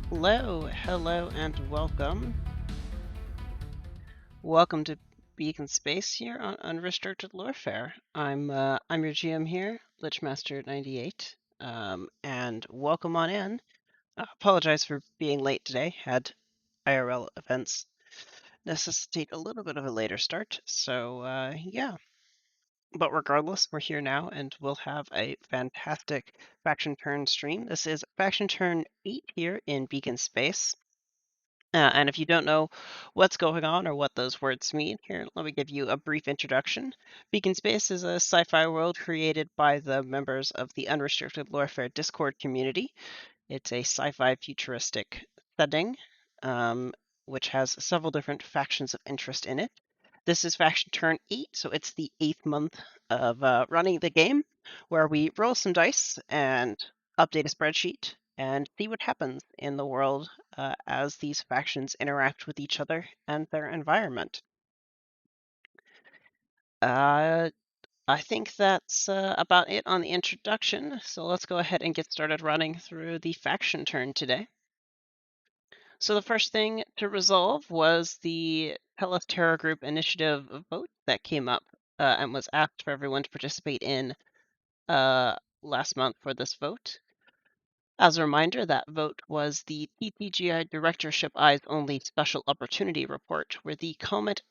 Hello, and welcome. Welcome to Beacon Space here on Unrestricted Warfare. I'm your GM here, Lichmaster98, and welcome on in. Apologize for being late today. Had IRL events necessitate a little bit of a later start, so yeah. But regardless, we're here now, and we'll have a fantastic faction turn stream. This is faction turn 8 here in Beacon Space. And if you don't know what's going on or what those words mean, here, let me give you a brief introduction. Beacon Space is a sci fi world created by the members of the Unrestricted Warfare Discord community. It's a sci fi futuristic setting, um, which has several different factions of interest in it. This is faction turn 8, so it's the 8th month of running the game, where we roll some dice and update a spreadsheet and see what happens in the world as these factions interact with each other and their environment. Uh, I think that's about it on the introduction, so let's go ahead and get started running through the faction turn today. So the first thing to resolve was the Tellus Terra Group initiative vote that came up and was asked for everyone to participate in last month for this vote. As a reminder, that vote was the TTGI Directorship Eyes Only Special Opportunity Report, where the Comet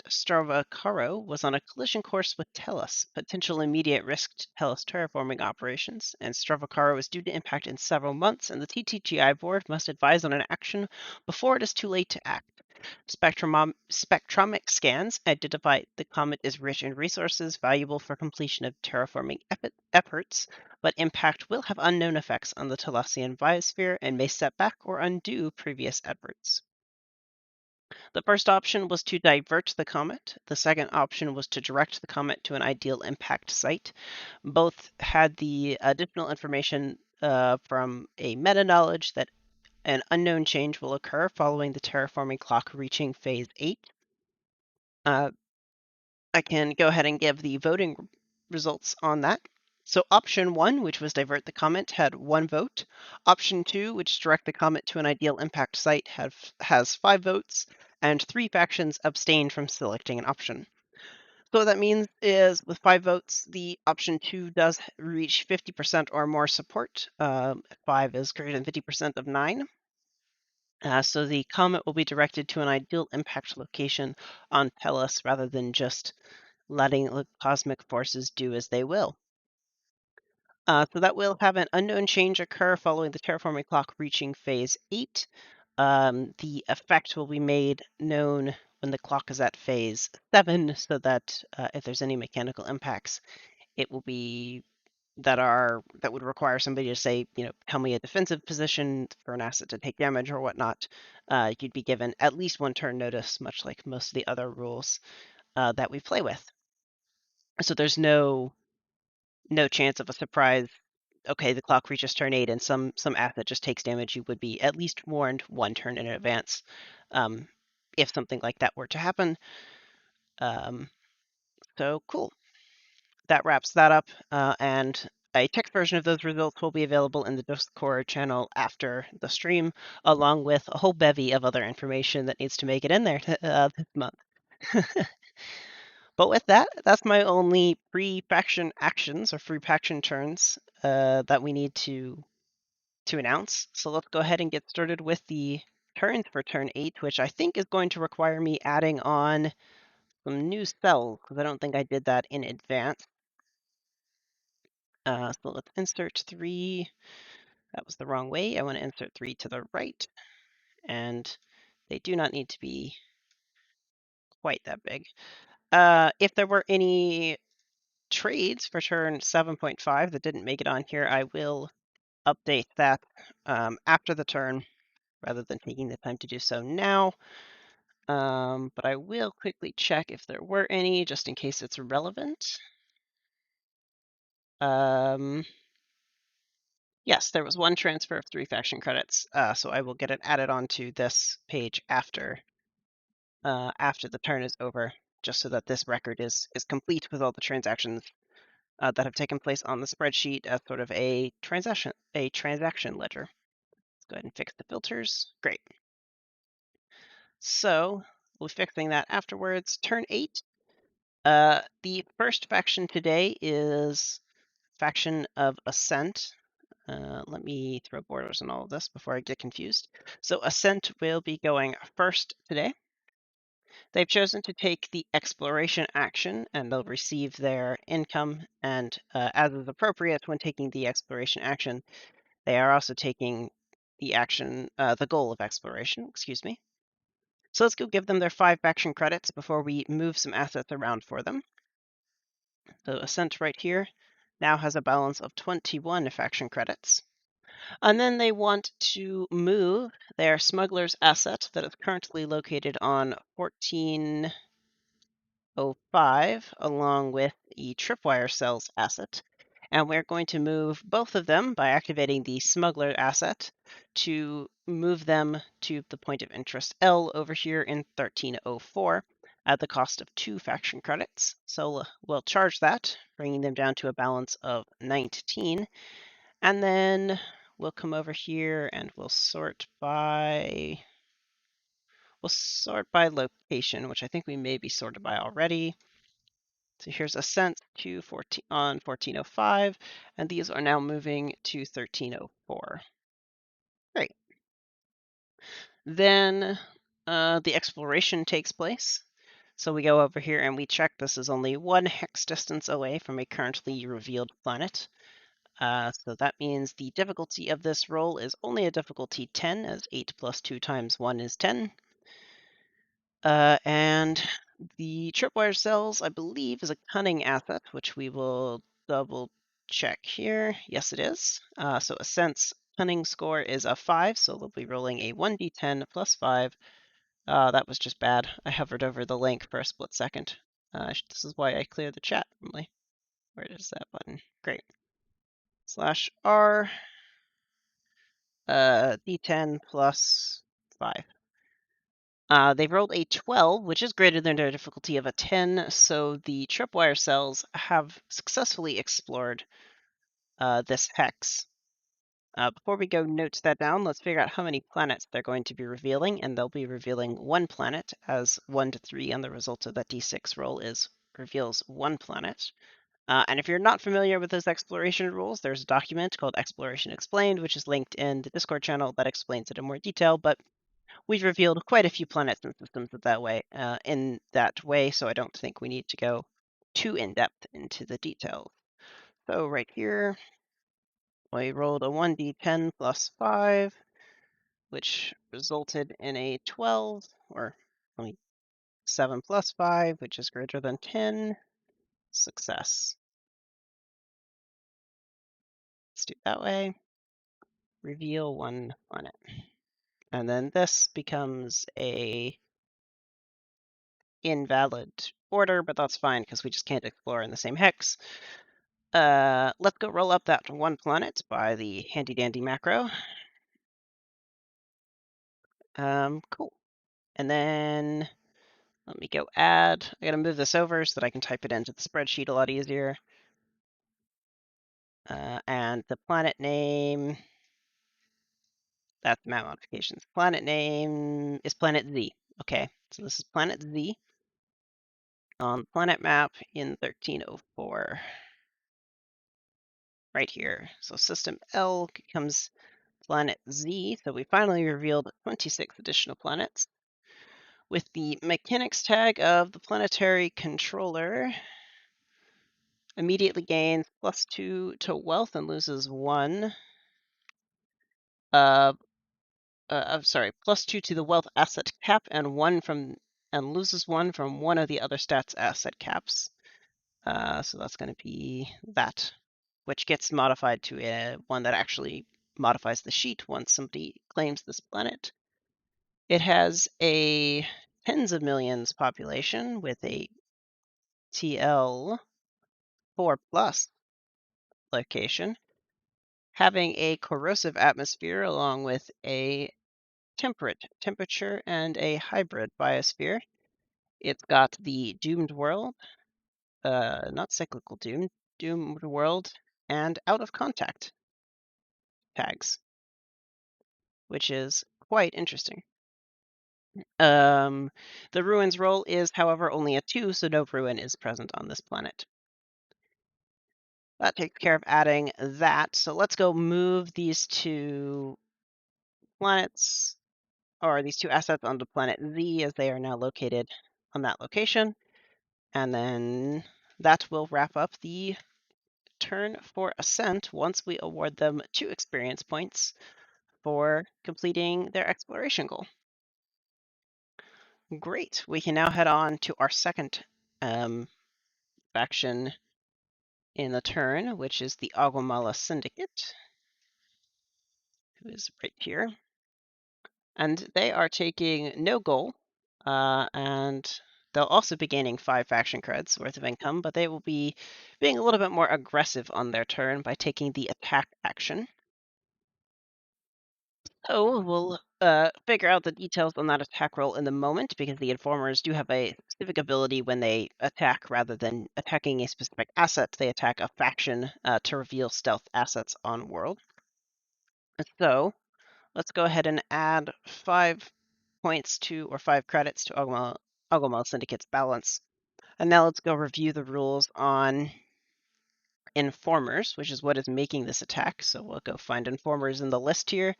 Stravocaro was on a collision course with Tellus, potential immediate risk to Tellus terraforming operations, and Stravocaro is due to impact in several months, and the TTGI board must advise on an action before it is too late to act. Spectromic scans identify the comet is rich in resources valuable for completion of terraforming efforts, but impact will have unknown effects on the Telesian biosphere and may set back or undo previous efforts. The first option was to divert the comet. The second option was to direct the comet to an ideal impact site. Both had the additional information from a meta-knowledge that an unknown change will occur following the terraforming clock reaching phase 8. I can go ahead and give the voting results on that. So option 1, which was divert the comet, had 1 vote. Option 2, which direct the comet to an ideal impact site, has 5 votes, and 3 factions abstained from selecting an option. So what that means is, with 5 votes, the option 2 does reach 50% or more support. 5 is greater than 50% of 9. So the comet will be directed to an ideal impact location on Tellus rather than just letting the cosmic forces do as they will. So that will have an unknown change occur following the terraforming clock reaching phase 8. The effect will be made known when the clock is at phase 7, so that if there's any mechanical impacts, it will be that would require somebody to say, tell me a defensive position for an asset to take damage or whatnot. You'd be given at least 1 turn notice, much like most of the other rules that we play with. So there's no chance of a surprise. Okay, the clock reaches turn 8 and some asset just takes damage. You would be at least warned 1 turn in advance if something like that were to happen. So cool. That wraps that up, and a text version of those results will be available in the Discord channel after the stream, along with a whole bevy of other information that needs to make it in there this month. But with that, that's my only pre-faction actions or free faction turns that we need to announce. So let's go ahead and get started with the turns for turn 8, which I think is going to require me adding on some new cells, because I don't think I did that in advance. So let's insert 3. That was the wrong way. I want to insert 3 to the right, and they do not need to be quite that big. If there were any trades for turn 7.5 that didn't make it on here, I will update that after the turn rather than taking the time to do so now. But I will quickly check if there were any, just in case it's relevant. Yes, there was 1 transfer of 3 faction credits, so I will get it added onto this page after the turn is over, just so that this record is complete with all the transactions that have taken place on the spreadsheet as sort of a transaction ledger. go ahead and fix the filters. Great. So we'll be fixing that afterwards. Turn 8. The first faction today is faction of Ascent. Let me throw borders on all of this before I get confused. So Ascent will be going first today. They've chosen to take the exploration action, and they'll receive their income. And as is appropriate when taking the exploration action, they are also taking the action, the goal of exploration, excuse me. So let's go give them their 5 faction credits before we move some assets around for them. So Ascent right here now has a balance of 21 faction credits. And then they want to move their smuggler's asset that is currently located on 1405 along with the tripwire cells asset. And we're going to move both of them by activating the smuggler asset to move them to the point of interest L over here in 1304 at the cost of 2 faction credits. So we'll charge that, bringing them down to a balance of 19. And then we'll come over here and we'll sort by location, which I think we may be sorted by already. So here's Ascent to 14 on 1405, and these are now moving to 1304. Great. Then the exploration takes place. So we go over here and we check this is only 1 hex distance away from a currently revealed planet. So that means the difficulty of this roll is only a difficulty 10, as 8 plus 2 times 1 is 10. And the tripwire cells, I believe, is a cunning asset, which we will double check here. Yes, it is. So Ascent's cunning score is a 5, so they'll be rolling a 1d10 plus 5. That was just bad. I hovered over the link for a split second. This is why I clear the chat normally. Where is that button? Great. /R, d10 plus 5. They've rolled a 12, which is greater than their difficulty of a 10, so the tripwire cells have successfully explored this hex. Before we go note that down, let's figure out how many planets they're going to be revealing, and they'll be revealing 1 planet, as 1 to 3 on the result of that d6 roll reveals 1 planet. And if you're not familiar with those exploration rules, there's a document called Exploration Explained, which is linked in the Discord channel that explains it in more detail, but we've revealed quite a few planets and systems in that way, so I don't think we need to go too in-depth into the details. So right here, we rolled a 1d10 plus 5, which resulted in a 12, or only 7 plus 5, which is greater than 10. Success. Let's do it that way. Reveal 1 planet. And then this becomes a invalid order, but that's fine because we just can't explore in the same hex. Let's go roll up that 1 planet by the handy dandy macro. Cool. And then let me go add. I gotta move this over so that I can type it into the spreadsheet a lot easier. And the planet name, that's map modifications. Planet name is Planet Z. Okay, so this is Planet Z on planet map in 1304. Right here. So system L becomes Planet Z. So we finally revealed 26 additional planets. With the mechanics tag of the planetary controller, immediately gains +2 to wealth and loses 1. I'm sorry, +2 to the wealth asset cap and loses 1 from one of the other stats asset caps. So that's going to be that, which gets modified to one that actually modifies the sheet once somebody claims this planet. It has a tens of millions population with a TL 4+ location, having a corrosive atmosphere along with a temperate temperature and a hybrid biosphere. It's got the doomed world, not cyclical doomed world, and out of contact tags. which is quite interesting. The ruin's roll is, however, only a 2, so no ruin is present on this planet. That takes care of adding that. So let's go move these two planets, or these two assets onto planet Z, as they are now located on that location. And then that will wrap up the turn for Ascent once we award them 2 experience points for completing their exploration goal. Great. We can now head on to our second faction in the turn, which is the Aguamala Syndicate, who is right here. And they are taking no goal, and they'll also be gaining 5 faction creds worth of income, but they will be being a little bit more aggressive on their turn by taking the attack action. So we'll figure out the details on that attack roll in a moment, because the informers do have a specific ability when they attack. Rather than attacking a specific asset, they attack a faction to reveal stealth assets on world. So let's go ahead and add 5 points to, or 5 credits to Agumala Syndicate's balance. And now let's go review the rules on informers, which is what is making this attack. So we'll go find informers in the list here,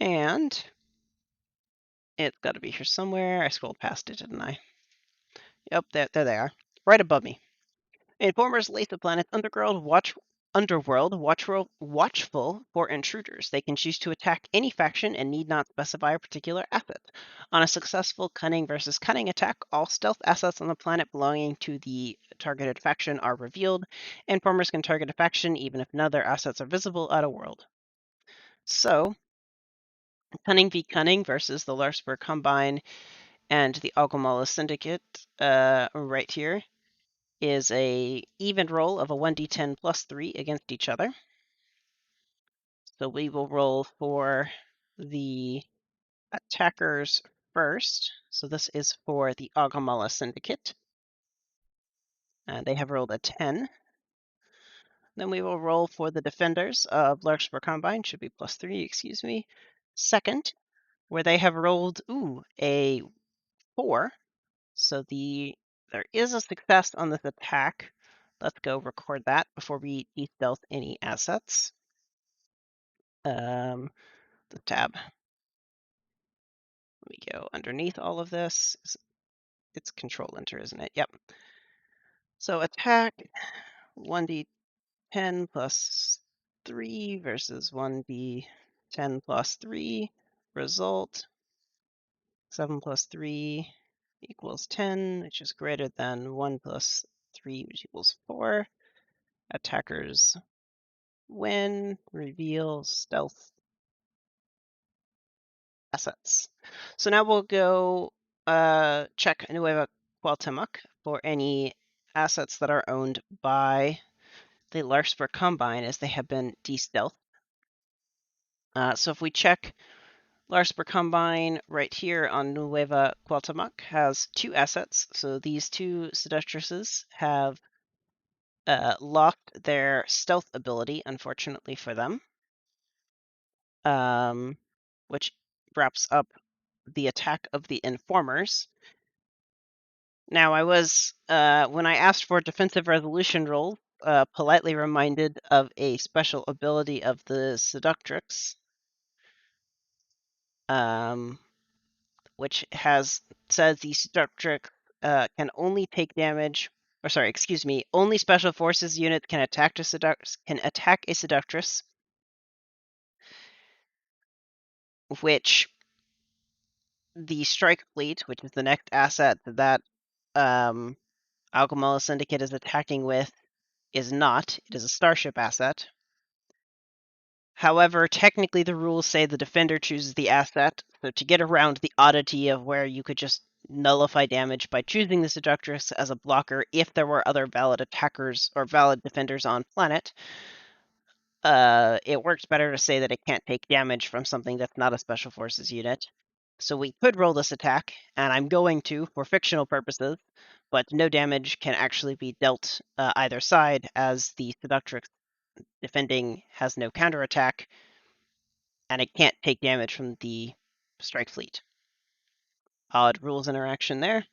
and it's got to be here somewhere. I scrolled past it, didn't I? Yep, there they are, right above me. Informers lace the planet's underworld watchful for intruders. They can choose to attack any faction and need not specify a particular asset. On a successful cunning versus cunning attack, all stealth assets on the planet belonging to the targeted faction are revealed. Informers can target a faction even if none of their assets are visible at a world. So, Cunning v Cunning versus the Larkspur Combine and the Agumala Syndicate, right here, is a even roll of a 1d10 plus 3 against each other. So we will roll for the attackers first. So this is for the Agumala Syndicate. And they have rolled a 10. Then we will roll for the defenders of Larkspur Combine, should be plus 3, excuse me. Second, where they have rolled, a 4. So there is a success on this attack. Let's go record that before we de-stealth any assets. The tab. Let me go underneath all of this. It's Control Enter, isn't it? Yep. So attack 1d10 plus 3 versus 1d10 plus 3. Result 7 plus 3 equals 10, which is greater than 1 plus 3, which equals 4. Attackers win, reveal, stealth assets. So now we'll go check Nueva Cuauhtémoc for any assets that are owned by the Larkspur Combine, as they have been de-stealthed. So if we check, Larkspur Combine right here on Nueva Cuauhtémoc has 2 assets. So these 2 seductresses have locked their stealth ability, unfortunately for them, which wraps up the attack of the informers. Now, I was, when I asked for defensive resolution roll, politely reminded of a special ability of the Seductrix, which says the Seductrix can only take damage, or sorry, excuse me, only special forces units can attack a Seductress, which the Strike Fleet, which is the next asset that Alchemala Syndicate is attacking with, is not. It is a starship asset. However, technically the rules say the defender chooses the asset, so to get around the oddity of where you could just nullify damage by choosing the Seductress as a blocker if there were other valid attackers or valid defenders on planet, it works better to say that it can't take damage from something that's not a Special Forces unit. So we could roll this attack, and I'm going to, for fictional purposes, but no damage can actually be dealt either side, as the Seductrix defending has no counterattack. and it can't take damage from the strike fleet. Odd rules interaction there.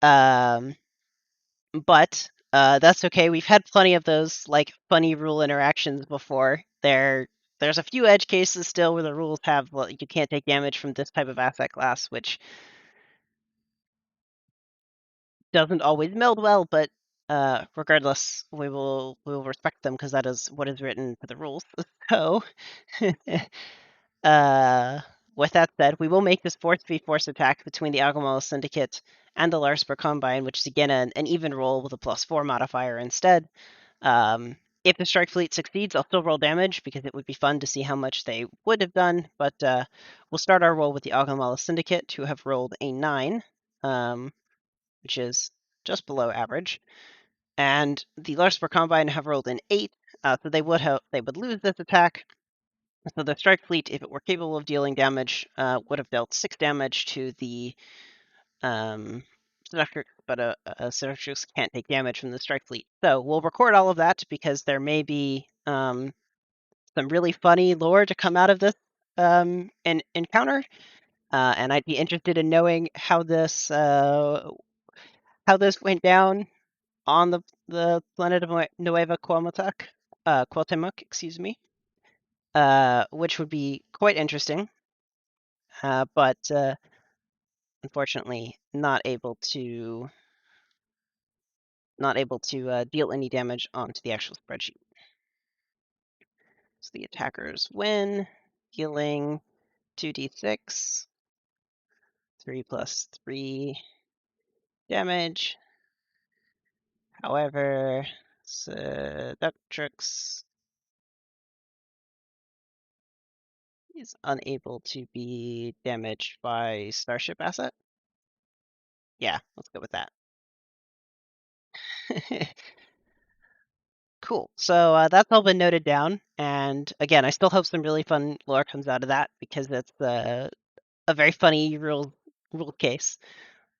Um, but that's okay. We've had plenty of those like funny rule interactions before. There's a few edge cases still where the rules have, well, you can't take damage from this type of asset class, which doesn't always meld well, but regardless, we will respect them because that is what is written for the rules. So, uh, with that said, we will make this force v force attack between the Agumala Syndicate and the Larsper Combine, which is again an even roll with a +4 modifier instead. If the strike fleet succeeds, I'll still roll damage because it would be fun to see how much they would have done. But we'll start our roll with the Agumala Syndicate, who have rolled a 9, which is just below average, and the Larspur Combine have rolled an 8, so they would lose this attack. So the strike fleet, if it were capable of dealing damage, would have dealt 6 damage to the Seductrix, but a Seductrix can't take damage from the strike fleet. So we'll record all of that because there may be some really funny lore to come out of this encounter, and I'd be interested in knowing how this went down on the planet of Nueva Cuauhtemoc, excuse me, which would be quite interesting, but unfortunately not able to deal any damage onto the actual spreadsheet. So the attackers win, healing 2d6, 3 plus 3 damage. However, Seductrix is unable to be damaged by Starship Asset. Yeah, let's go with that. Cool. So that's all been noted down. And again, I still hope some really fun lore comes out of that because it's a very funny rule case.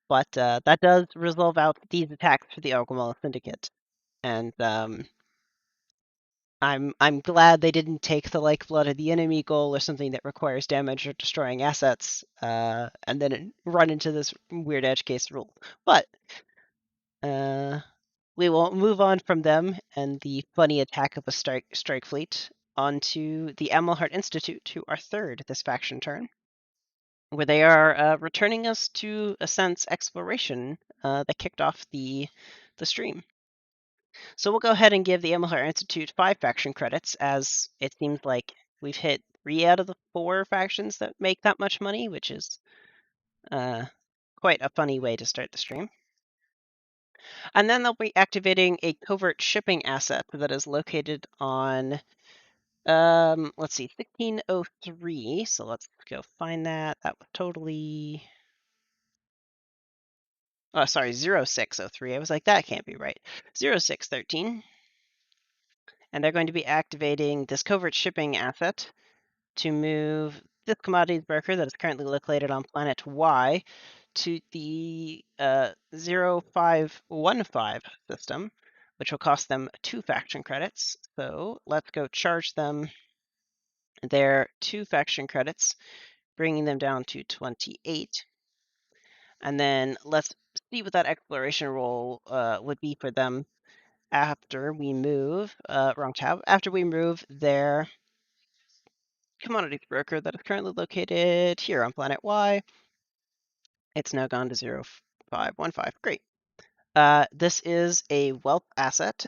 But that does resolve out these attacks for the Ogumala Syndicate. And I'm glad they didn't take the lifeblood of the enemy goal or something that requires damage or destroying assets, and then run into this weird edge case rule. But we will move on from them and the funny attack of a strike fleet onto the Amelhart Institute, who are third this faction turn, where they are returning us to a sense exploration that kicked off the stream. So we'll go ahead and give the Amelhart Institute 5 faction credits, as it seems like we've hit 3 out of the 4 factions that make that much money, which is quite a funny way to start the stream. And then they'll be activating a covert shipping asset that is located on, let's see, 1603. So let's go find that. That was totally, oh, sorry, 0603. I was like, that can't be right. 0613. And they're going to be activating this covert shipping asset to move this commodities broker that is currently located on planet Y to the 0515 system, which will cost them 2 faction credits. So let's go charge them their 2 faction credits, bringing them down to 28. And then let's see what that exploration roll would be for them after we move, wrong tab, after we move their commodities broker that is currently located here on planet Y. It's now gone to 0515. Great. This is a wealth asset,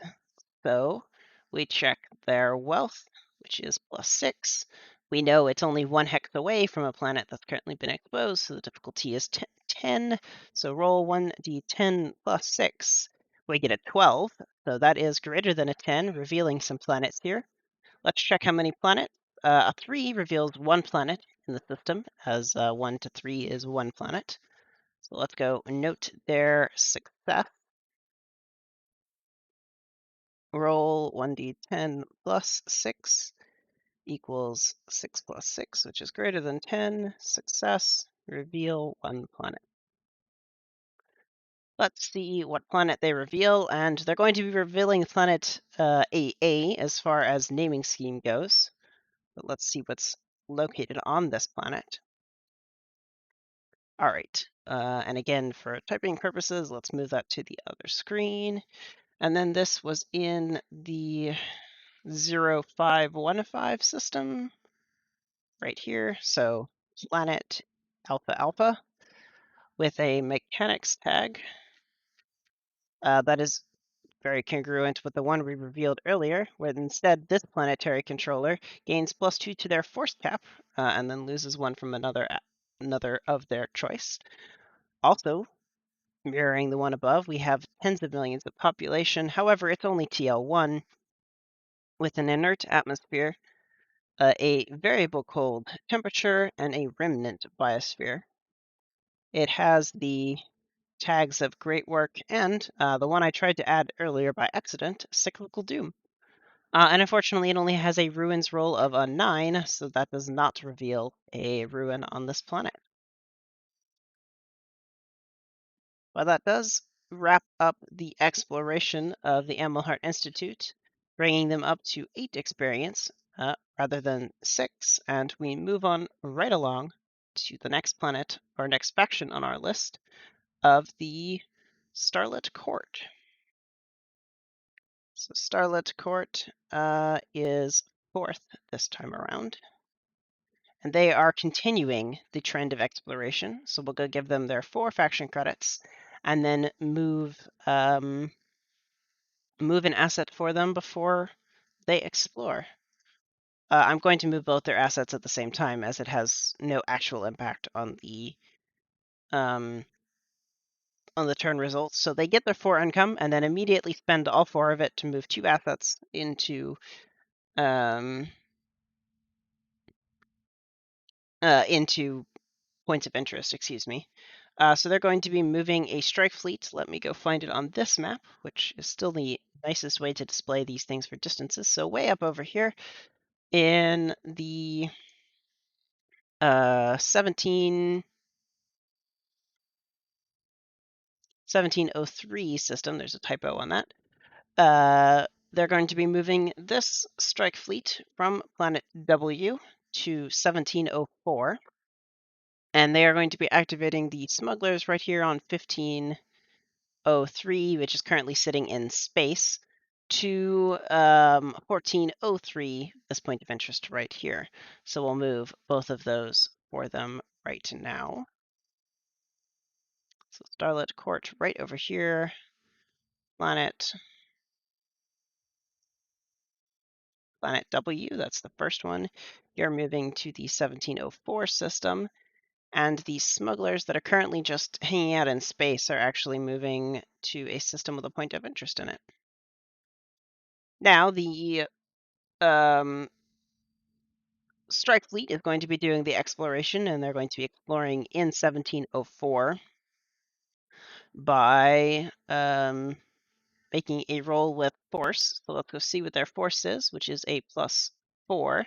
so we check their wealth, which is +6. We know it's only 1 hex away from a planet that's currently been exposed, so the difficulty is 10. So roll 1d10 plus 6. We get a 12, so that is greater than a 10, revealing some planets here. Let's check how many planets. A 3 reveals 1 planet in the system, as 1 to 3 is 1 planet. So let's go note their success. Roll 1d10 plus 6 equals 6 plus 6, which is greater than 10. Success. Reveal 1 planet. Let's see what planet they reveal, and they're going to be revealing planet AA as far as naming scheme goes. But let's see what's located on this planet. All right, and again, for typing purposes, let's move that to the other screen. And then this was in the 0515 system right here. So planet Alpha Alpha with a mechanics tag. That is very congruent with the one we revealed earlier, where instead this planetary controller gains +2 to their force cap, and then loses 1 from another of their choice. Also, mirroring the one above, we have tens of millions of population. However, it's only TL1 with an inert atmosphere, a variable cold temperature, and a remnant biosphere. It has the tags of great work and the one I tried to add earlier by accident, cyclical doom. And unfortunately, it only has a ruins roll of a 9, so that does not reveal a ruin on this planet. Well, that does wrap up the exploration of the Amelhart Institute, bringing them up to 8 experience rather than 6, and we move on right along to the next planet, or next faction on our list, of the Starlit Court. So Starlit Court is 4th this time around. And they are continuing the trend of exploration. So we'll go give them their 4 faction credits and then move an asset for them before they explore. I'm going to move both their assets at the same time, as it has no actual impact on the turn results. So they get their 4 income and then immediately spend all 4 of it to move 2 assets into points of interest, excuse me. So they're going to be moving a strike fleet. Let me go find it on this map, which is still the nicest way to display these things for distances. So way up over here in the 1703 system, there's a typo on that. They're going to be moving this strike fleet from planet W to 1704. And they are going to be activating the smugglers right here on 1503, which is currently sitting in space, to 1403, this point of interest right here. So we'll move both of those for them right now. So Starlit Court right over here. Planet W, that's the first one. You're moving to the 1704 system. And the smugglers that are currently just hanging out in space are actually moving to a system with a point of interest in it. Now, the strike fleet is going to be doing the exploration, and they're going to be exploring in 1704 by making a roll with force. So let's go see what their force is, which is a +4.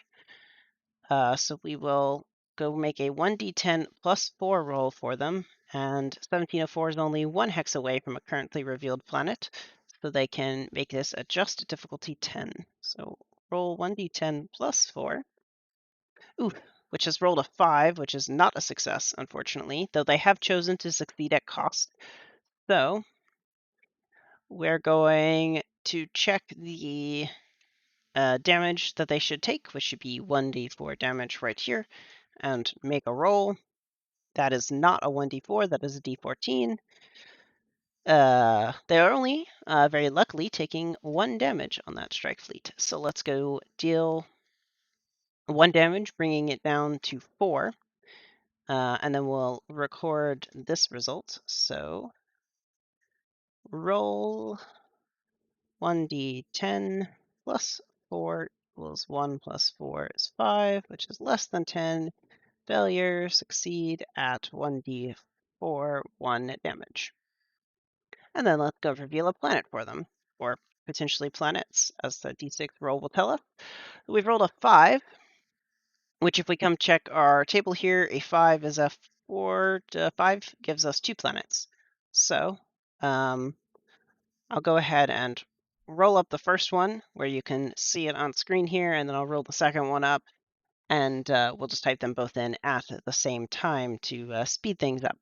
So we will go make a 1d10 +4 roll for them, and 1704 is only 1 hex away from a currently revealed planet, so they can make this a just difficulty 10. So roll 1d10 +4. Ooh, which has rolled a 5, which is not a success, unfortunately, though they have chosen to succeed at cost. So we're going to check the damage that they should take, which should be 1d4 damage right here, and make a roll. That is not a 1d4, that is a d14. They are only, very luckily, taking 1 damage on that strike fleet. So let's go deal 1 damage, bringing it down to 4. And then we'll record this result. So roll 1d10 plus 4 equals 1 plus 4 is 5, which is less than 10. Failure, succeed at 1d4, 1 damage. And then let's go reveal a planet for them, or potentially planets, as the d6 roll will tell us. We've rolled a 5, which if we come check our table here, a 5 is a 4 to 5 gives us 2 planets. So I'll go ahead and roll up the first one where you can see it on screen here, and then I'll roll the second one up And we'll just type them both in at the same time to speed things up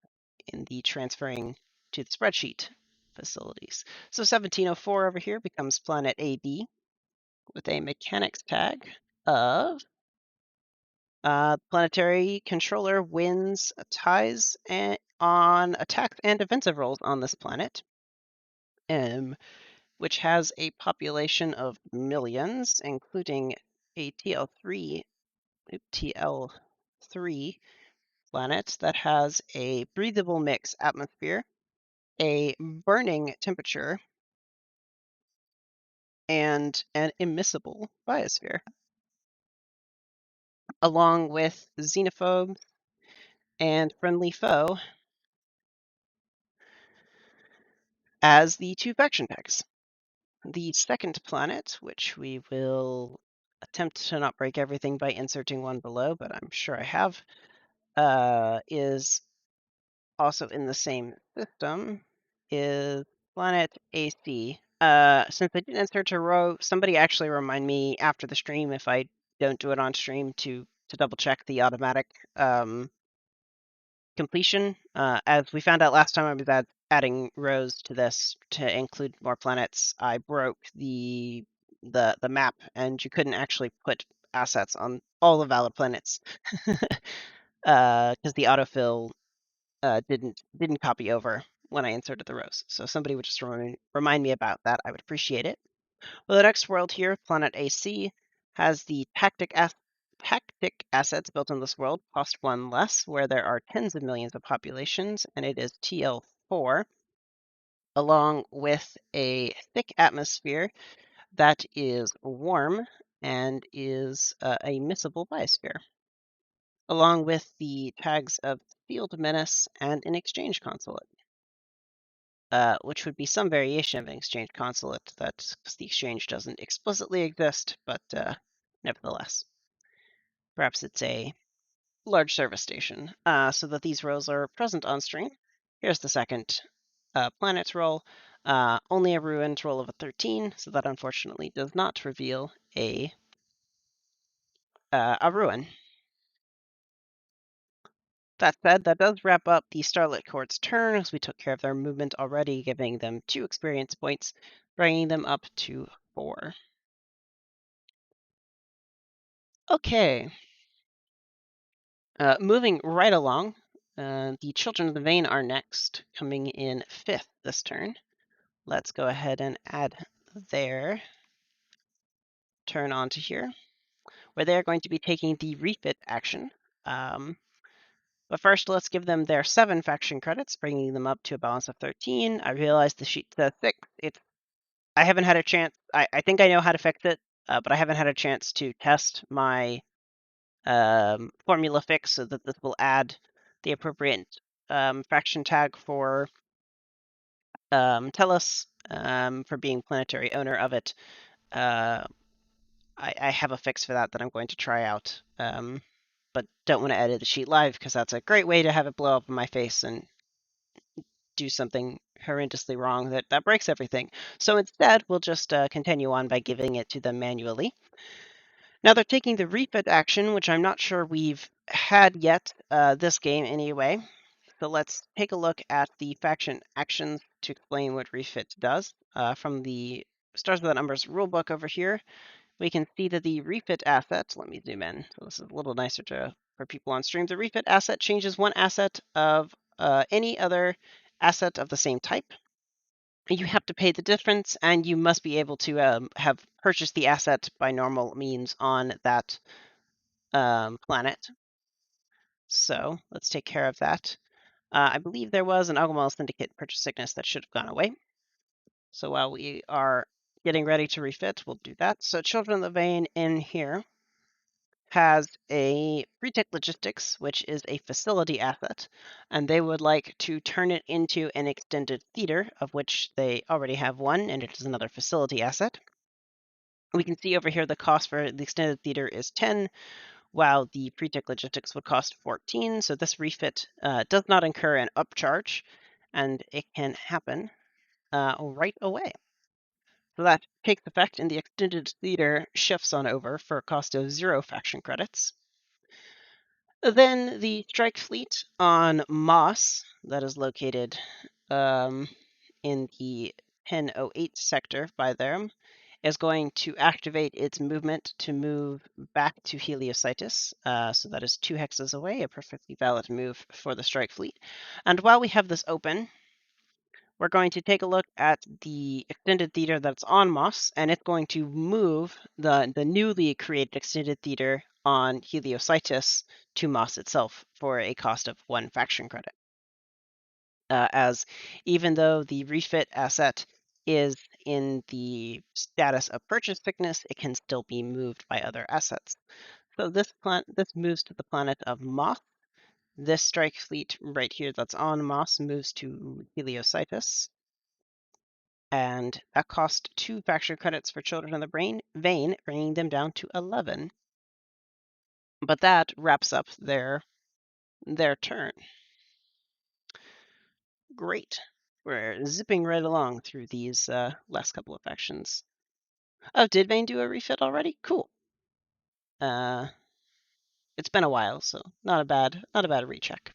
in the transferring to the spreadsheet facilities. So 1704 over here becomes planet AB with a mechanics tag of planetary controller wins ties on attacks and defensive rolls on this planet, which has a population of millions, including a TL3 planet that has a breathable mix atmosphere, a burning temperature, and an immiscible biosphere, along with xenophobe and friendly foe as the two faction tags. The second planet, which we will attempt to not break everything by inserting one below, but I'm sure I have, is also in the same system, is planet AC. Since I didn't insert a row, somebody actually remind me after the stream if I don't do it on stream to double check the automatic completion. As we found out last time I was adding rows to this to include more planets, I broke the map, and you couldn't actually put assets on all the valid planets because the autofill didn't copy over when I inserted the rows. So if somebody would just remind me about that, I would appreciate it. Well, the next world here, planet AC, has the tactic assets built in this world cost one less, where there are tens of millions of populations, and it is TL4, along with a thick atmosphere that is warm and is a missable biosphere, along with the tags of Field Menace and an exchange consulate. Which would be some variation of an exchange consulate that the exchange doesn't explicitly exist, but nevertheless. Perhaps it's a large service station, so that these rows are present on stream. Here's the second planet's roll. Only a ruined roll of a 13, so that unfortunately does not reveal a ruin. That said, that does wrap up the Starlit Court's turn, as we took care of their movement already, giving them 2 experience points, bringing them up to 4. Okay. Moving right along, the Children of the Vein are next, coming in 5th this turn. Let's go ahead and add their turn onto here, where they're going to be taking the refit action. But first, let's give them their 7 faction credits, bringing them up to a balance of 13. I realize the sheet says 6. I haven't had a chance. I think I know how to fix it, but I haven't had a chance to test my formula fix so that this will add the appropriate faction tag for Tellus for being planetary owner of it. I have a fix for that I'm going to try out, but don't want to edit the sheet live because that's a great way to have it blow up in my face and do something horrendously wrong that breaks everything. So instead, we'll just continue on by giving it to them manually. Now they're taking the refit action, which I'm not sure we've had yet this game anyway. So let's take a look at the faction actions to explain what refit does. From the Stars Without Numbers rulebook over here, we can see that the refit asset, let me zoom in, so this is a little nicer for people on stream. The refit asset changes one asset of any other asset of the same type. You have to pay the difference, and you must be able to have purchased the asset by normal means on that planet. So let's take care of that. I believe there was an Agumel Syndicate purchase sickness that should have gone away. So while we are getting ready to refit, we'll do that. So Children of the Vein in here has a Retech Logistics, which is a facility asset, and they would like to turn it into an extended theater, of which they already have one, and it is another facility asset. We can see over here the cost for the extended theater is 10, while the Pretech Logistics would cost 14. So this refit does not incur an upcharge, and it can happen right away. So that takes effect, and the extended theater shifts on over for a cost of 0 faction credits. Then the strike fleet on Moss, that is located in the 1008 sector by them, is going to activate its movement to move back to Heliocytus. So that is 2 hexes away, a perfectly valid move for the strike fleet. And while we have this open, we're going to take a look at the extended theater that's on Moss, and it's going to move the newly created extended theater on Heliocytus to Moss itself for a cost of 1 faction credit. As even though the refit asset is in the status of purchase thickness, it can still be moved by other assets. So this moves to the planet of Moss. This strike fleet right here that's on Moss moves to Heliocytus. And that cost 2 faction credits for Children of the Vein, bringing them down to 11. But that wraps up their turn. Great. We're zipping right along through these last couple of factions. Oh, did Vane do a refit already? Cool. It's been a while, so not a bad recheck.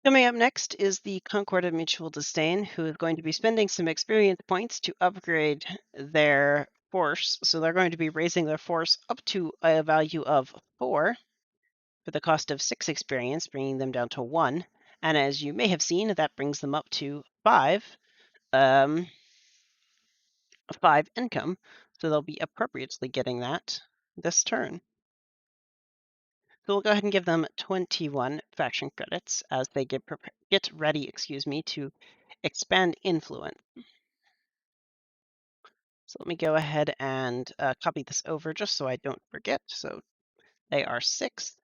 Coming up next is the Concord of Mutual Disdain, who is going to be spending some experience points to upgrade their force. So they're going to be raising their force up to a value of 4 for the cost of 6 experience, bringing them down to 1. And as you may have seen, that brings them up to 5. 5 income, so they'll be appropriately getting that this turn. So we'll go ahead and give them 21 faction credits as they get ready, to expand influence. So let me go ahead and copy this over just so I don't forget. So they are 6.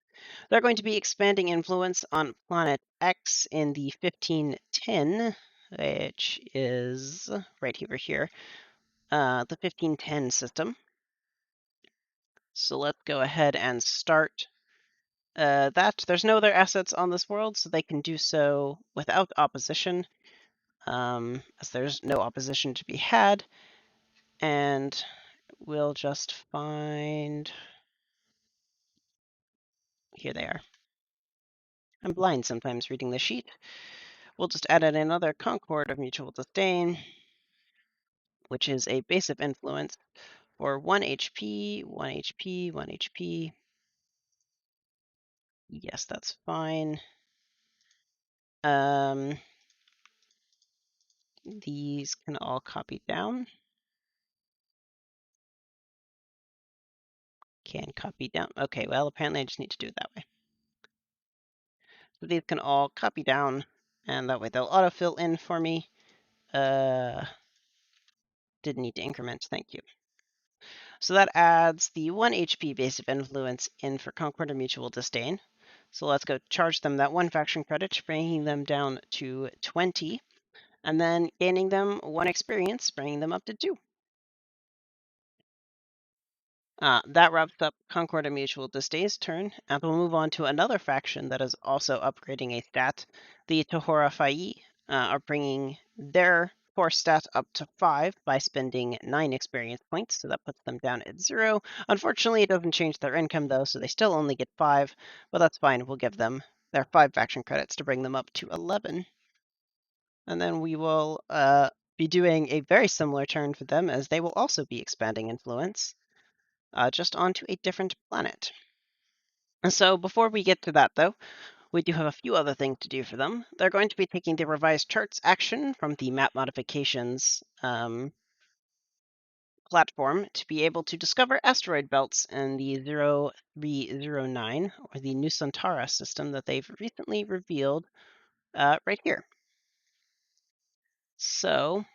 They're going to be expanding influence on planet X in the 1510, which is right over here, the 1510 system. So let's go ahead and start that. There's no other assets on this world, so they can do so without opposition, as there's no opposition to be had. And we'll just find... Here they are. I'm blind sometimes reading the sheet. We'll just add in another Concord of Mutual Disdain, which is a base of influence for 1 HP, 1 HP, 1 HP. Yes, that's fine. These can all copy down. Can copy down. Okay, well, apparently I just need to do it that way. So these can all copy down, and that way they'll autofill in for me. Didn't need to increment, thank you. So that adds the 1 HP base of influence in for Concord of Mutual Disdain. So let's go charge them that 1 faction credit, bringing them down to 20, and then gaining them 1 experience, bringing them up to 2. That wraps up Concord of Mutual Disdain's turn, and we'll move on to another faction that is also upgrading a stat. The Tohora Fai are bringing their force stat up to 5 by spending 9 experience points, so that puts them down at 0. Unfortunately, it doesn't change their income, though, so they still only get 5, but that's fine. We'll give them their 5 faction credits to bring them up to 11. And then we will be doing a very similar turn for them, as they will also be expanding influence. Just onto a different planet. So before we get to that, though, we do have a few other things to do for them. They're going to be taking the revised charts action from the map modifications platform to be able to discover asteroid belts in the 0309, or the Nusantara system that they've recently revealed right here. So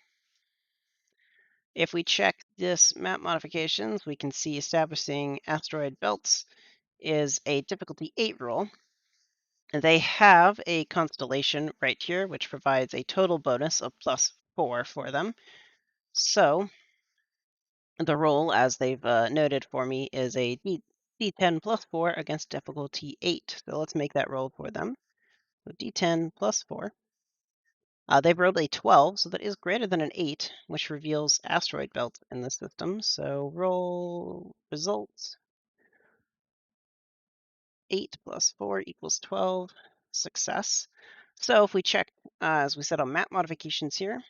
if we check this map modifications, we can see establishing asteroid belts is a difficulty 8 role. They have a constellation right here, which provides a total bonus of +4 for them. So the roll, as they've noted for me, is a D10 +4 against difficulty 8. So let's make that roll for them. So D10 +4. They've rolled a 12, so that is greater than an 8, which reveals asteroid belts in the system. So roll results. 8 plus 4 equals 12. Success. So if we check, as we said on map modifications here,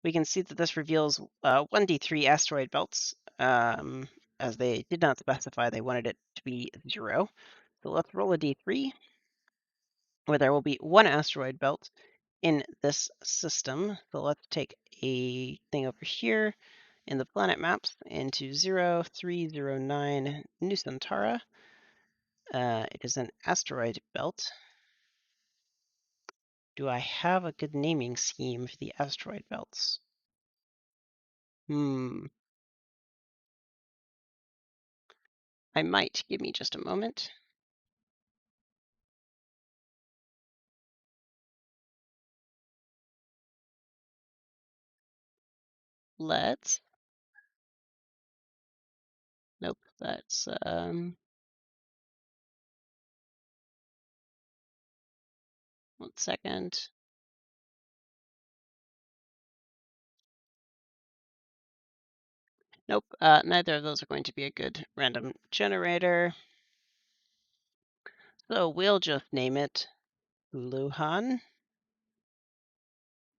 we can see that this reveals 1d3 asteroid belts. As they did not specify, they wanted it to be 0. So let's roll a d3, where there will be 1 asteroid belt in this system. So let's take a thing over here in the planet maps into 0309 New Centaura. It is an asteroid belt. Do I have a good naming scheme for the asteroid belts? I might. Give me just a moment. Let's. Nope, that's 1 second. Nope, neither of those are going to be a good random generator. So we'll just name it Luhan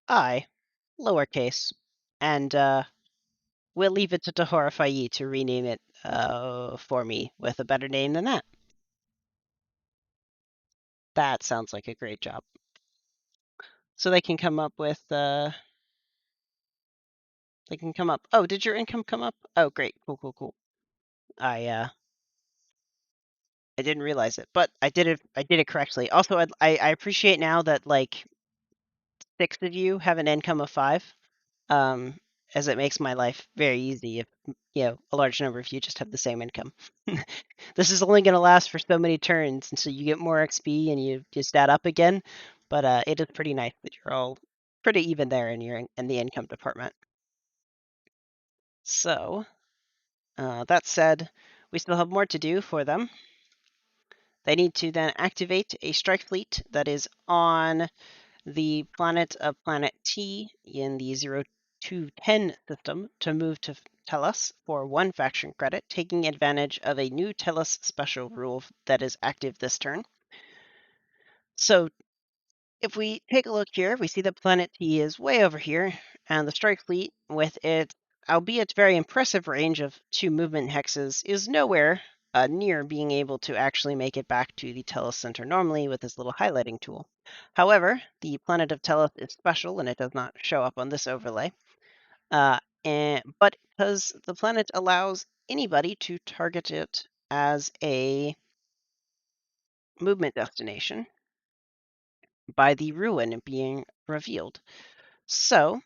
I, lowercase, and we'll leave it to Tahora Faye to rename it for me with a better name than that. That sounds like a great job. So they can come up with they can come up. Oh, did your income come up? Oh, great. Cool. I didn't realize it, but I did it correctly. Also, I appreciate now that like 6 of you have an income of 5, um, as it makes my life very easy if a large number of you just have the same income. This is only going to last for so many turns, and so you get more XP and you just add up again. But it is pretty nice that you're all pretty even there in the income department. So that said, we still have more to do for them. They need to then activate a strike fleet that is on the planet of Planet T in the 0210 system to move to Tellus for 1 faction credit, taking advantage of a new Tellus special rule that is active this turn. So if we take a look here, we see that Planet T is way over here, and the strike fleet, with its albeit very impressive range of 2 movement hexes, is nowhere near being able to actually make it back to the Tellus Center normally with this little highlighting tool. However, the planet of Tellus is special, and it does not show up on this overlay. But because the planet allows anybody to target it as a movement destination by the ruin being revealed. So,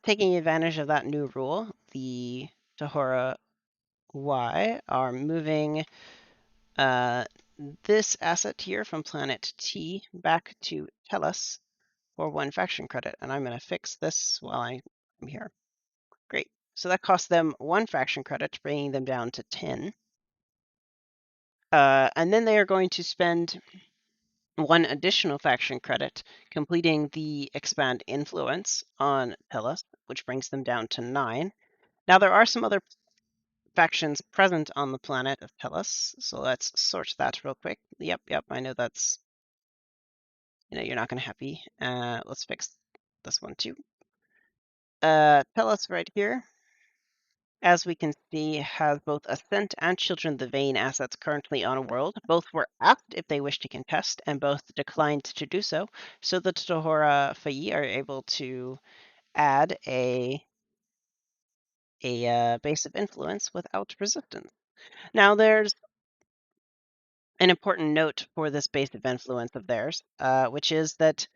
taking advantage of that new rule, the Tahora Y are moving this asset here from planet T back to Tellus for 1 faction credit. And I'm going to fix this while I'm here. Great. So that costs them 1 faction credit, bringing them down to 10. And then they are going to spend 1 additional faction credit, completing the expand influence on Tellus, which brings them down to 9. Now there are some other factions present on the planet of Tellus, so let's sort that real quick. Yep, I know that's, you're not going to happy. Let's fix this one too. Tellus right here, as we can see, has both Ascent and Children of the Vein assets currently on a world. Both were asked if they wish to contest, and both declined to do so. So the Tohora Fayi are able to add a base of influence without resistance. Now there's an important note for this base of influence of theirs, which is that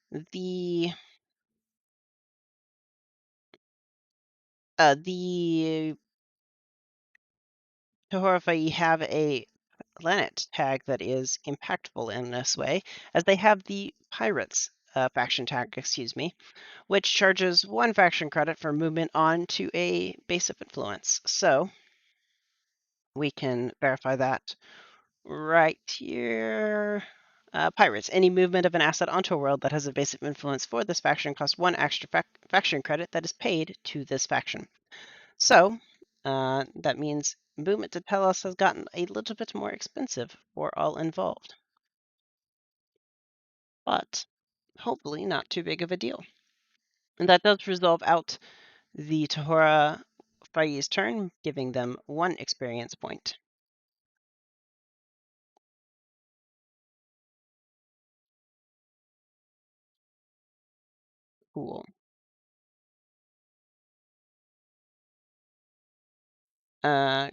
the Tohorafai have a planet tag that is impactful in this way, as they have the Pirates faction tag, which charges 1 faction credit for movement on to a base of influence. So we can verify that right here. Pirates. Any movement of an asset onto a world that has a base of influence for this faction costs 1 extra faction credit that is paid to this faction. So that means movement to Telos has gotten a little bit more expensive for all involved. But hopefully not too big of a deal. And that does resolve out the Tahora Fai's turn, giving them 1 experience point. Cool.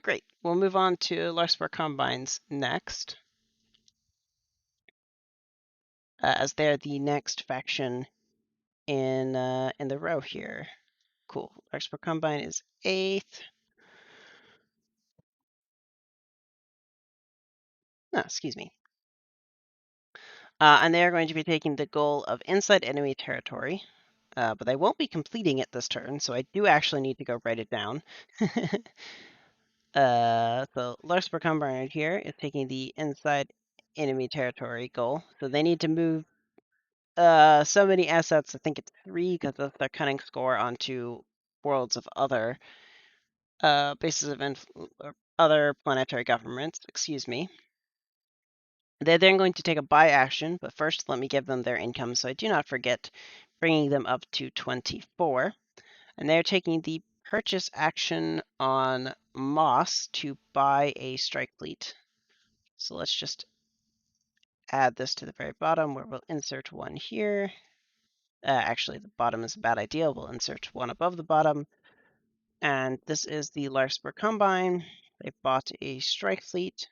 Great. We'll move on to Larkspur Combines next, as they're the next faction in the row here. Cool. Larkspur Combine is 8th. No, excuse me. And they are going to be taking the goal of inside enemy territory, but they won't be completing it this turn, so I do actually need to go write it down. So Larkspur Combine right here is taking the inside enemy territory goal, so they need to move so many assets. I think it's 3 because of their cunning score onto worlds of other bases of other planetary governments. Excuse me. They're then going to take a buy action, but first let me give them their income so I do not forget, bringing them up to 24. And they're taking the purchase action on Moss to buy a strike fleet. So let's just add this to the very bottom where we'll insert 1 here. Actually, the bottom is a bad idea. We'll insert 1 above the bottom. And this is the Larkspur Combine. They bought a strike fleet,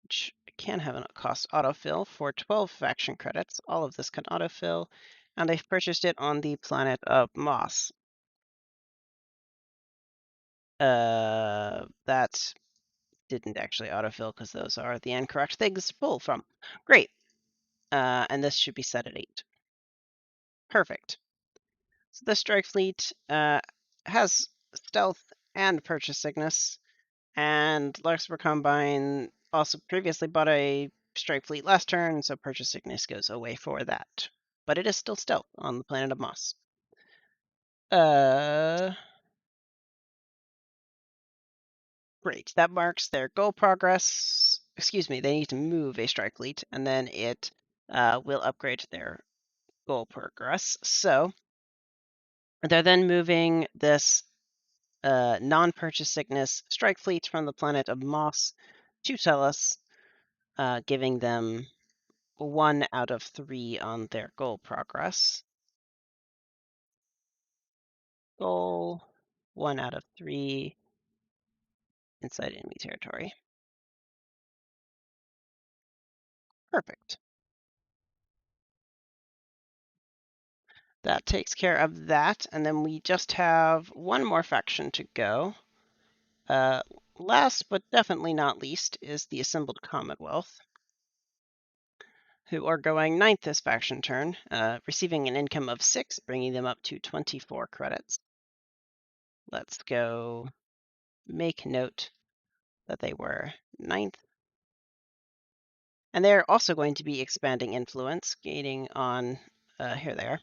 which can have a cost autofill for 12 faction credits. All of this can autofill, and they've purchased it on the planet of Moss. That didn't actually autofill because those are the incorrect things to pull from. Great. And this should be set at 8. Perfect. So the strike fleet has stealth and purchase sickness, and Larkspur Combine also previously bought a strike fleet last turn, so purchase sickness goes away for that. But it is still stealth on the planet of Moss. Great. That marks their goal progress. Excuse me, they need to move a strike fleet, and then it will upgrade their goal progress. So they're then moving this non-purchase sickness strike fleet from the planet of Moss to Tellus, giving them 1 out of 3 on their goal progress. Goal, 1 out of 3 inside enemy territory. Perfect. That takes care of that, and then we just have 1 more faction to go. Last but definitely not least is the Assembled Commonwealth, who are going 9th this faction turn, receiving an income of 6, bringing them up to 24 credits. Let's go make note that they were 9th. And they're also going to be expanding influence, gaining on, here they are,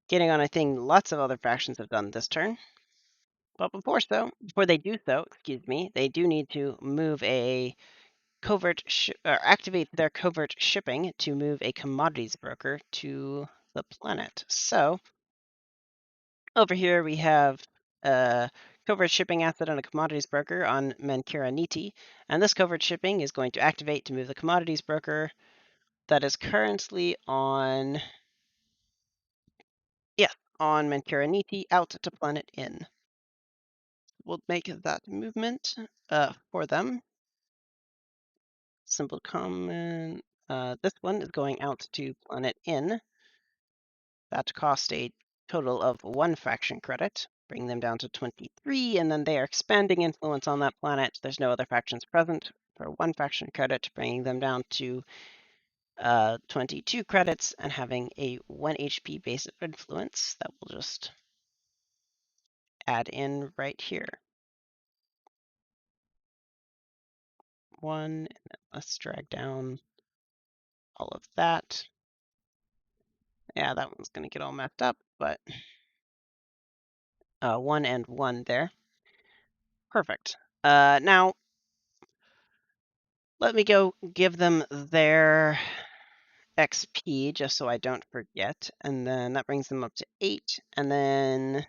gaining on a thing lots of other factions have done this turn. But before they do so, excuse me, they do need to move a covert, or activate their covert shipping to move a commodities broker to the planet. So over here we have a covert shipping asset and a commodities broker on Mankira Niti, and this covert shipping is going to activate to move the commodities broker that is currently on, on Mankira Niti out to planet in. We'll make that movement for them. Simple comment. This one is going out to planet in. That cost a total of 1 faction credit, bring them down to 23, and then they are expanding influence on that planet. There's no other factions present for 1 faction credit, bringing them down to 22 credits and having a 1 HP base of influence that we'll just add in right here. 1, and then let's drag down all of that. Yeah, that one's going to get all messed up, but 1 and 1 there. Perfect. Now, let me go give them their XP just so I don't forget. And then that brings them up to 8. And then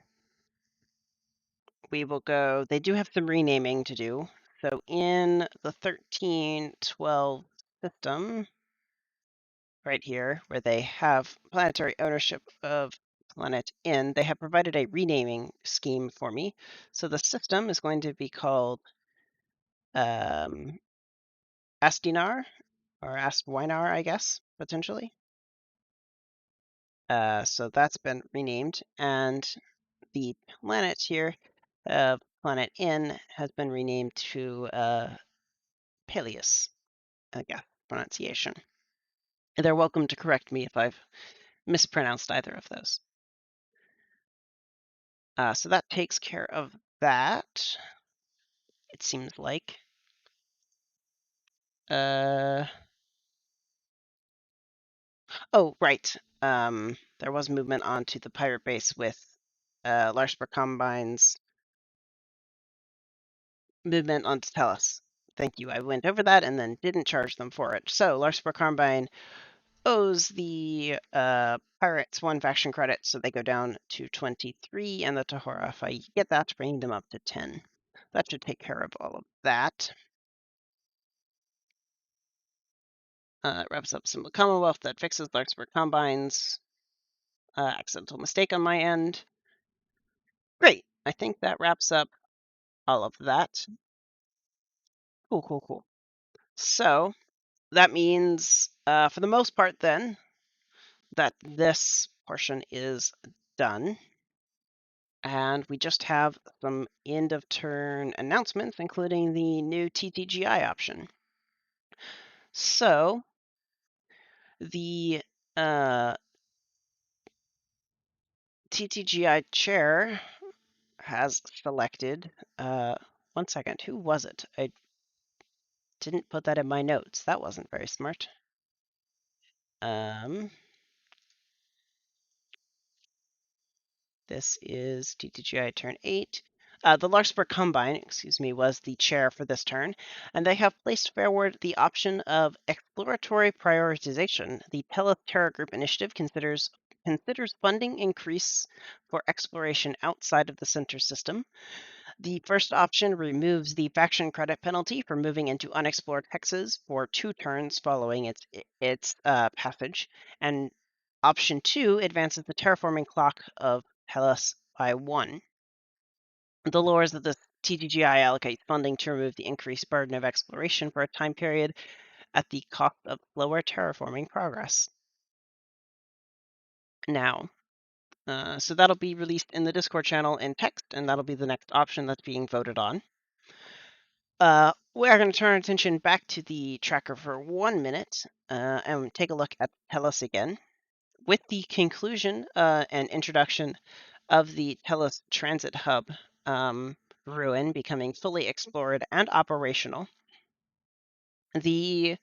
we will go, they do have some renaming to do. So in the 1312 system, right here, where they have planetary ownership of planet N, they have provided a renaming scheme for me. So the system is going to be called Astinar, or Astwinar, I guess, potentially. So that's been renamed, and the planet here, planet N, has been renamed to Peleus, I guess, pronunciation. They're welcome to correct me if I've mispronounced either of those. So that takes care of that, it seems like. Oh, right. There was movement onto the pirate base with Larshber Combine's movement onto Tellus. Thank you. I went over that and then didn't charge them for it. So Larshber Combine owes the pirates 1 faction credit, so they go down to 23, and the Tahora, if I get that, bringing them up to 10. That should take care of all of that. Wraps up Symbol Commonwealth that fixes Larkspur Combine's accidental mistake on my end. Great. I think that wraps up all of that. Cool, cool, cool. So that means, for the most part then, that this portion is done. And we just have some end of turn announcements, including the new TTGI option. So the TTGI chair has selected, 1 second, who was it? I didn't put that in my notes. That wasn't very smart. This is TTGI turn 8. The Larkspur Combine, excuse me, was the chair for this turn, and they have placed forward the option of exploratory prioritization. The Tellus Terra Group initiative considers funding increase for exploration outside of the center system. The first option removes the faction credit penalty for moving into unexplored hexes for 2 turns following its passage, and option 2 advances the terraforming clock of Hellas by 1. The lowers that the TTGI allocates funding to remove the increased burden of exploration for a time period at the cost of slower terraforming progress. Now, so that'll be released in the Discord channel in text, and that'll be the next option that's being voted on. We are going to turn our attention back to the tracker for 1 minute and take a look at Tellus again. With the conclusion and introduction of the Tellus Transit Hub ruin becoming fully explored and operational, the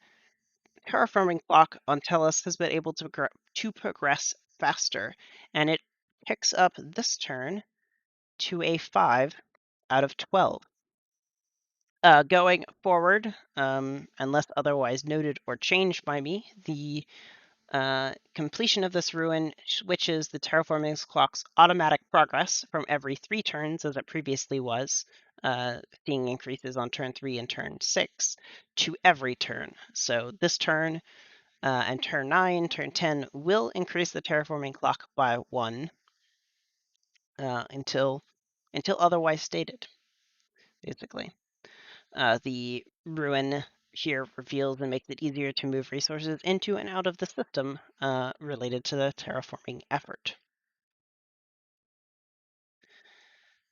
terraforming clock on Tellus has been able to progress faster, and it picks up this turn to a 5 out of 12. Going forward, unless otherwise noted or changed by me, the completion of this ruin switches the terraforming clock's automatic progress from every 3 turns, as it previously was, seeing increases on turn 3 and turn 6, to every turn. So this turn and turn 9, turn 10 will increase the terraforming clock by 1 until otherwise stated, basically. The ruin here reveals and makes it easier to move resources into and out of the system related to the terraforming effort.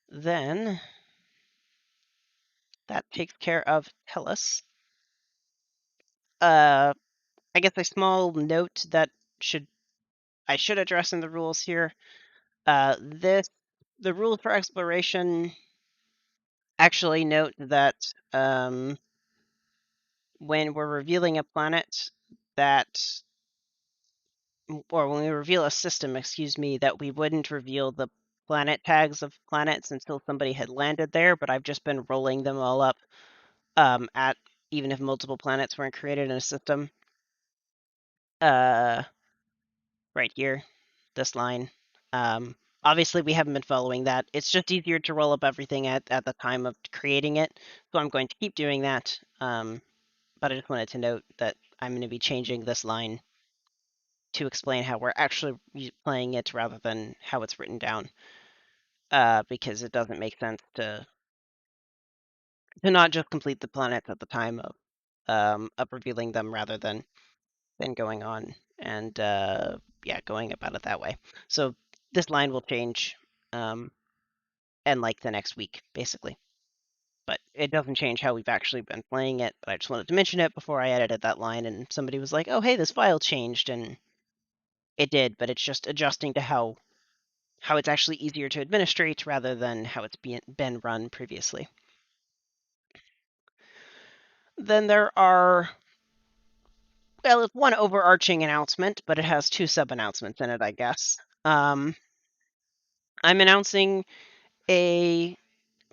Then that takes care of Tellus. I guess a small note that I should address in the rules here. The rules for exploration actually note that when we're revealing a planet or when we reveal a system, excuse me, that we wouldn't reveal the planet tags of planets until somebody had landed there, but I've just been rolling them all up at even if multiple planets weren't created in a system. Right here, this line. Obviously, we haven't been following that. It's just easier to roll up everything at the time of creating it, so I'm going to keep doing that. But I just wanted to note that I'm going to be changing this line to explain how we're actually playing it rather than how it's written down, because it doesn't make sense to not just complete the planets at the time of revealing them rather than going on and yeah, going about it that way. So this line will change, and like the next week, basically. But it doesn't change how we've actually been playing it. But I just wanted to mention it before I edited that line, and somebody was like, "Oh, hey, this file changed," and it did. But it's just adjusting to how it's actually easier to administrate rather than how it's been run previously. Then there are, well, it's one overarching announcement, but it has two sub-announcements in it, I guess. I'm announcing a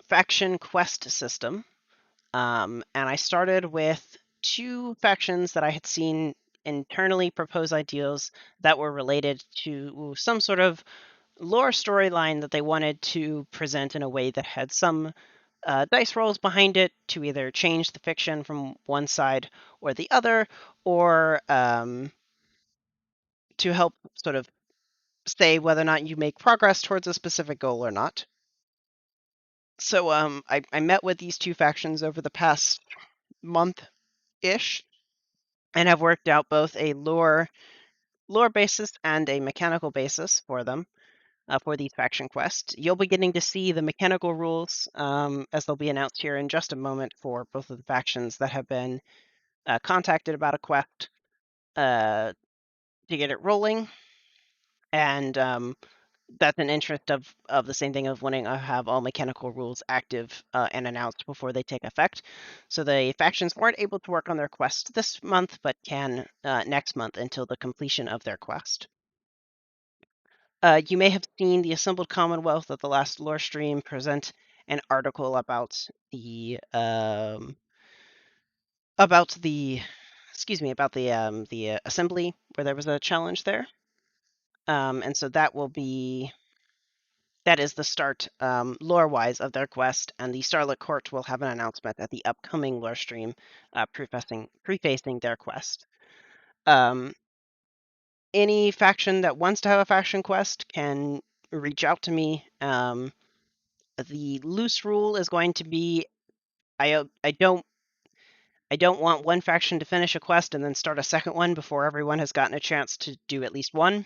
faction quest system, and I started with two factions that I had seen internally propose ideas that were related to some sort of lore storyline that they wanted to present in a way that had some dice rolls behind it to either change the fiction from one side or the other, or to help sort of say whether or not you make progress towards a specific goal or not. So I met with these two factions over the past month-ish and have worked out both a lore basis and a mechanical basis for them. For these faction quests. You'll be getting to see the mechanical rules as they'll be announced here in just a moment for both of the factions that have been contacted about a quest to get it rolling. And that's an interest of the same thing of wanting to have all mechanical rules active and announced before they take effect. So the factions weren't able to work on their quest this month, but can next month until the completion of their quest. You may have seen the Assembled Commonwealth at the last lore stream present an article about the the assembly where there was a challenge there, and so that is the start lore wise of their quest, and the Starlit Court will have an announcement at the upcoming lore stream prefacing their quest. Any faction that wants to have a faction quest can reach out to me. The loose rule is going to be I don't want one faction to finish a quest and then start a second one before everyone has gotten a chance to do at least one.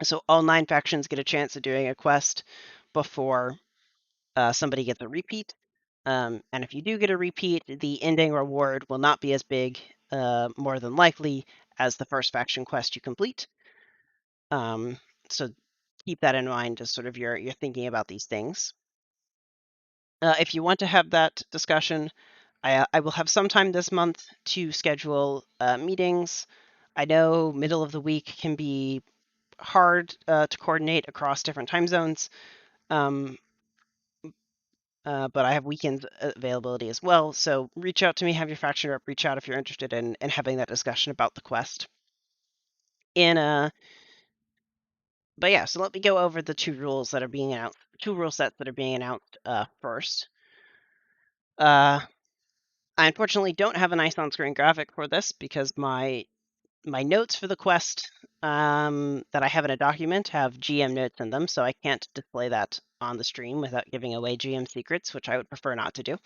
So all 9 factions get a chance of doing a quest before somebody gets a repeat. And if you do get a repeat, the ending reward will not be as big, more than likely, as the first faction quest you complete. So keep that in mind as sort of you're thinking about these things. If you want to have that discussion, I will have some time this month to schedule meetings. I know middle of the week can be hard to coordinate across different time zones, um, but I have weekend availability as well. So reach out to me, have your faction rep reach out if you're interested in having that discussion about the quest. But yeah, so let me go over the two rule sets that are being announced first. I unfortunately don't have a nice on-screen graphic for this because my notes for the quest that I have in a document have GM notes in them, so I can't display that on the stream without giving away GM secrets, which I would prefer not to do.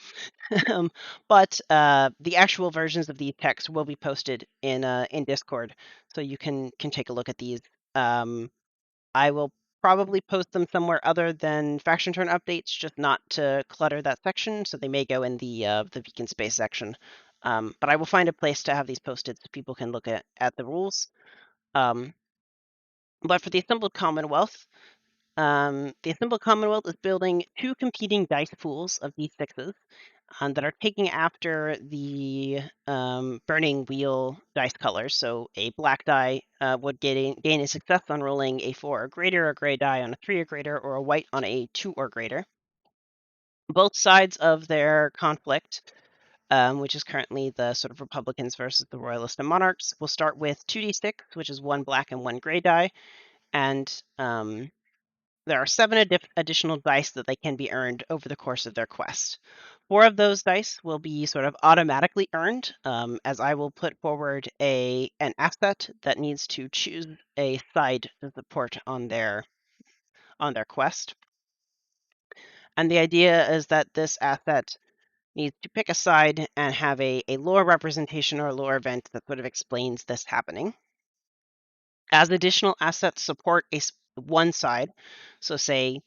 But the actual versions of these texts will be posted in Discord, so you can take a look at these. I will probably post them somewhere other than faction turn updates, just not to clutter that section. So they may go in the Beacon Space section. But I will find a place to have these posted so people can look at the rules. But for the Assembled Commonwealth, The Assembled Commonwealth is building two competing dice pools of d6s that are taking after the burning wheel dice colors. So a black die would gain a success on rolling a 4 or greater, a gray die on a 3 or greater, or a white on a 2 or greater. Both sides of their conflict, which is currently the sort of Republicans versus the Royalists and Monarchs, will start with 2d6, which is one black and one gray die, and there are 7 additional dice that they can be earned over the course of their quest. 4 of those dice will be sort of automatically earned, as I will put forward an asset that needs to choose a side to support on their quest. And the idea is that this asset needs to pick a side and have a lore representation or a lore event that sort of explains this happening. As additional assets support one side, so say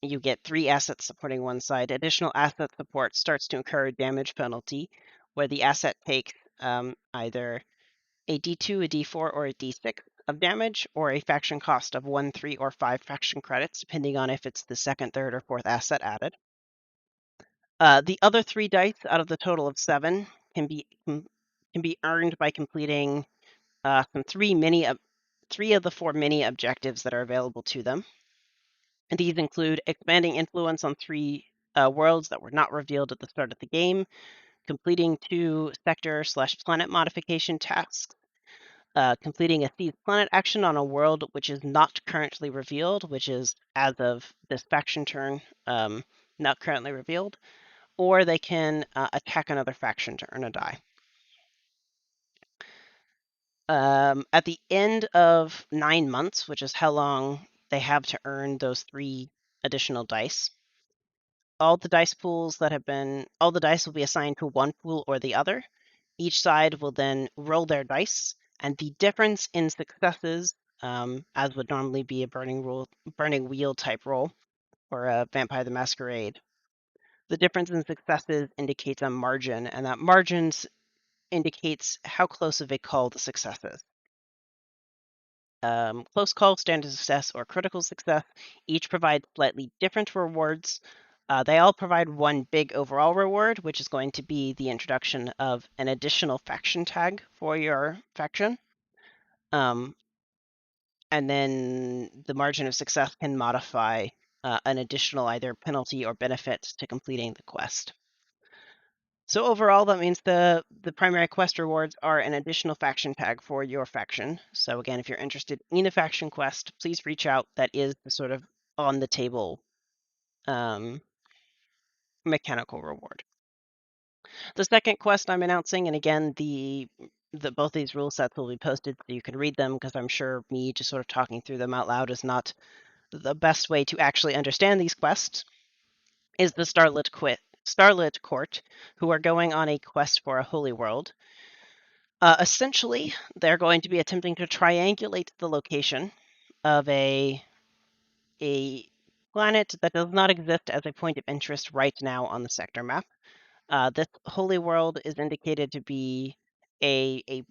you get 3 assets supporting one side, additional asset support starts to incur a damage penalty where the asset takes either a d2, a d4, or a d6 of damage, or a faction cost of 1, 3, or 5 faction credits, depending on if it's the second, third, or fourth asset added. The other 3 dice out of the total of 7 can be earned by completing some 3 of the 4 mini objectives that are available to them. And these include expanding influence on 3 worlds that were not revealed at the start of the game, completing 2 sector/planet modification tasks, completing a Seize Planet action on a world which is not currently revealed, which is, as of this faction turn, not currently revealed, or they can attack another faction to earn a die. At the end of 9 months, which is how long they have to earn those 3 additional dice, all the dice will be assigned to one pool or the other. Each side will then roll their dice, and the difference in successes, as would normally be a burning wheel type roll or a Vampire the Masquerade, the difference in successes indicates a margin, and that margin indicates how close of a call the success is. Close call, standard success, or critical success each provide slightly different rewards. They all provide one big overall reward, which is going to be the introduction of an additional faction tag for your faction. And then the margin of success can modify an additional either penalty or benefit to completing the quest. So overall, that means the primary quest rewards are an additional faction tag for your faction. So again, if you're interested in a faction quest, please reach out. That is the sort of on the table mechanical reward. The second quest I'm announcing, and again, both these rule sets will be posted so you can read them, because I'm sure me just sort of talking through them out loud is not the best way to actually understand these quests, is the Starlit Court, who are going on a quest for a holy world. Essentially, they're going to be attempting to triangulate the location of a planet that does not exist as a point of interest right now on the sector map. This holy world is indicated to be a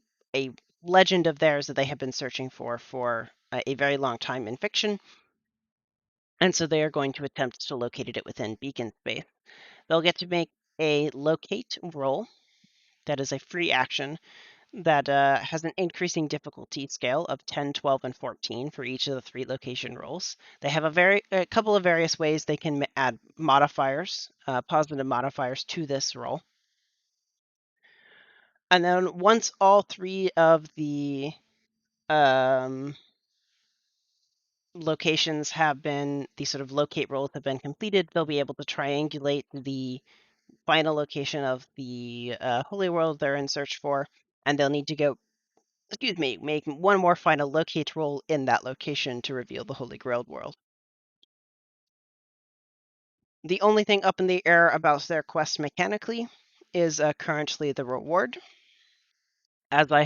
legend of theirs that they have been searching for a very long time in fiction, and so they are going to attempt to locate it within beacon space. They'll get to make a locate roll. That is a free action that has an increasing difficulty scale of 10, 12, and 14 for each of the 3 location rolls. They have a couple of various ways they can add modifiers, positive modifiers to this roll. And then once all 3 of the locations have been, the sort of locate rolls have been completed, they'll be able to triangulate the final location of the holy world they're in search for, and they'll need to go make one more final locate roll in that location to reveal the Holy Grail world. The only thing up in the air about their quest mechanically is currently the reward. As I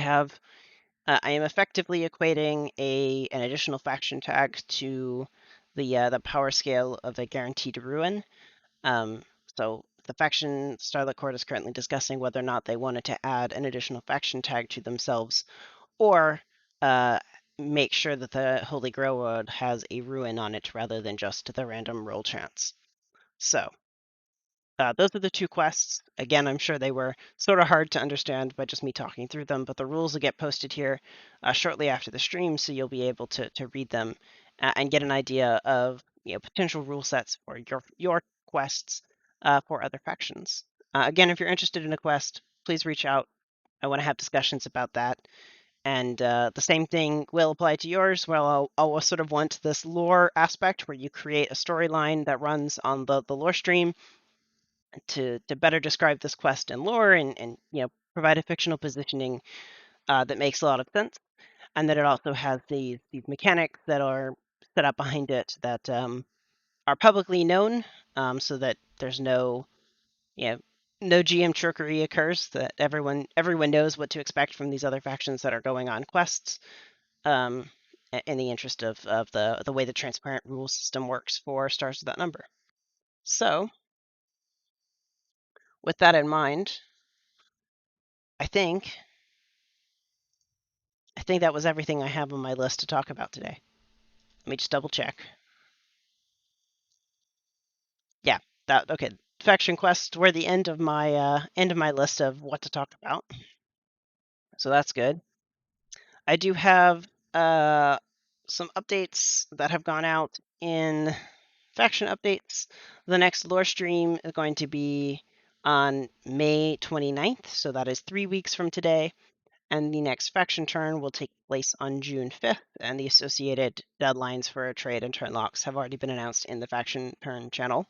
am effectively equating an additional faction tag to the power scale of a guaranteed ruin. So the faction Starlit Court is currently discussing whether or not they wanted to add an additional faction tag to themselves, or make sure that the Holy Grail has a ruin on it rather than just the random roll chance. So those are the two quests. Again, I'm sure they were sort of hard to understand by just me talking through them, but the rules will get posted here shortly after the stream, so you'll be able to read them and get an idea of potential rule sets for your quests for other factions. Again, if you're interested in a quest, please reach out. I want to have discussions about that. And the same thing will apply to yours. Well, I'll sort of want this lore aspect where you create a storyline that runs on the lore stream to better describe this quest and lore and provide a fictional positioning that makes a lot of sense, and that it also has these mechanics that are set up behind it that are publicly known, so that there's no GM trickery occurs, that everyone knows what to expect from these other factions that are going on quests, um, in the interest of the way the transparent rule system works for Stars of That Number. So, with that in mind, I think that was everything I have on my list to talk about today. Let me just double check. Yeah, that okay. Faction quests were the end of my list of what to talk about. So that's good. I do have some updates that have gone out in faction updates. The next lore stream is going to be on May 29th, so that is 3 weeks from today. And the next faction turn will take place on June 5th, and the associated deadlines for trade and turn locks have already been announced in the faction turn channel.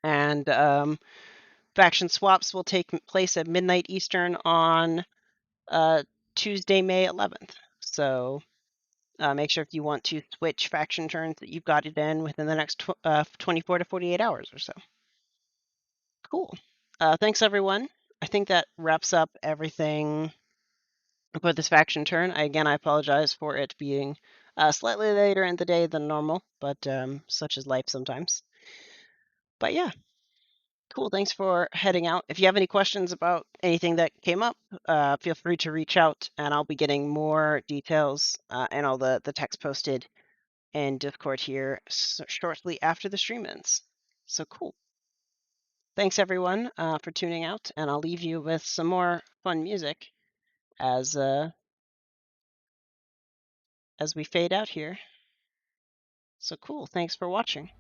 And faction swaps will take place at midnight Eastern on Tuesday, May 11th. So make sure if you want to switch faction turns that you've got it in within the next 24 to 48 hours or so. Cool. Thanks, everyone. I think that wraps up everything for this faction turn. Again, I apologize for it being slightly later in the day than normal, but such is life sometimes. But yeah, cool. Thanks for heading out. If you have any questions about anything that came up, feel free to reach out, and I'll be getting more details and all the text posted in Discord here shortly after the stream ends. So cool. Thanks everyone for tuning out, and I'll leave you with some more fun music as we fade out here. So cool. Thanks for watching.